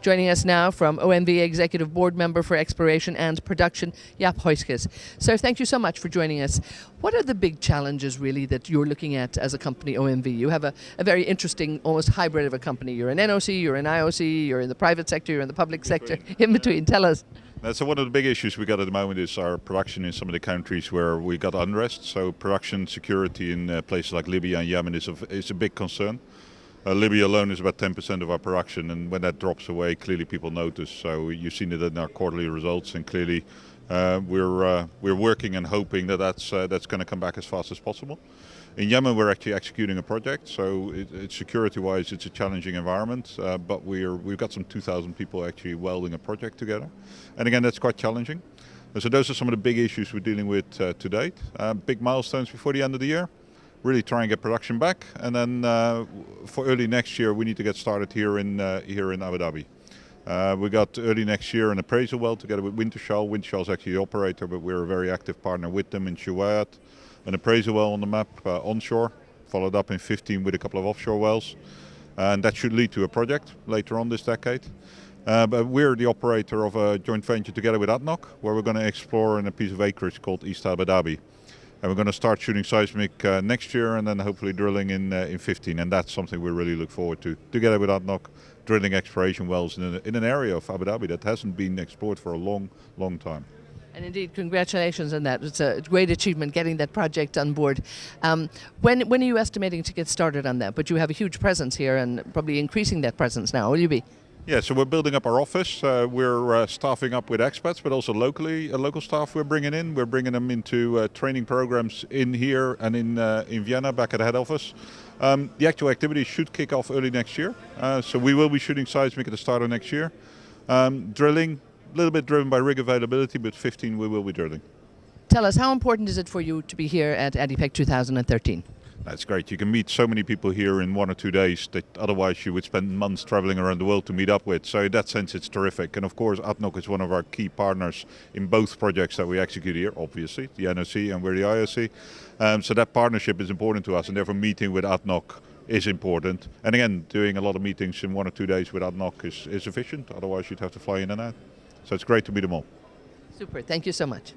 Joining us now from OMV Executive Board Member for Exploration and Production, Jaap Huijskes. Sir, thank you so much for joining us. What are the big challenges really that you're looking at as a company, OMV? You have a very interesting, almost hybrid of a company. You're an NOC, you're an IOC, you're in the private sector, you're in the public sector, in between. Tell us. So one of the big issues we got at the moment is our production in some of the countries where we got unrest. So production security in places like Libya and Yemen is a big concern. Libya alone is about 10% of our production, and when that drops away, clearly people notice. So you've seen it in our quarterly results, and clearly we're working and hoping that that's going to come back as fast as possible. In Yemen, we're actually executing a project, so security-wise, it's a challenging environment. But we've got some 2,000 people actually welding a project together, and again, that's quite challenging. So those are some of the big issues we're dealing with to date. Big milestones before the end of the year. Really try and get production back, and then for early next year we need to get started here in Abu Dhabi. We got early next year an appraisal well together with Wintershall. Wintershall is actually the operator, but we're a very active partner with them in Shuwayat. An appraisal well on the map onshore, followed up in 2015 with a couple of offshore wells, and that should lead to a project later on this decade. But we're the operator of a joint venture together with ADNOC, where we're going to explore in a piece of acreage called East Abu Dhabi. And we're going to start shooting seismic next year, and then hopefully drilling in 2015. And that's something we really look forward to. Together with ADNOC, drilling exploration wells in an area of Abu Dhabi that hasn't been explored for a long, long time. And indeed, congratulations on that. It's a great achievement getting that project on board. When are you estimating to get started on that? But you have a huge presence here and probably increasing that presence now, will you be? Yeah, so we're building up our office. We're staffing up with expats, but also local staff we're bringing in. We're bringing them into training programs in here and in Vienna, back at the head office. The actual activities should kick off early next year. So we will be shooting seismic at the start of next year. Drilling, a little bit driven by rig availability, but 2015 we will be drilling. Tell us, how important is it for you to be here at Adipec 2013? That's great. You can meet so many people here in 1 or 2 days that otherwise you would spend months traveling around the world to meet up with. So in that sense, it's terrific. And of course, ADNOC is one of our key partners in both projects that we execute here, obviously, the NOC and we're the IOC. So that partnership is important to us, and therefore meeting with ADNOC is important. And again, doing a lot of meetings in 1 or 2 days with ADNOC is efficient. Otherwise, you'd have to fly in and out. So it's great to meet them all. Super. Thank you so much.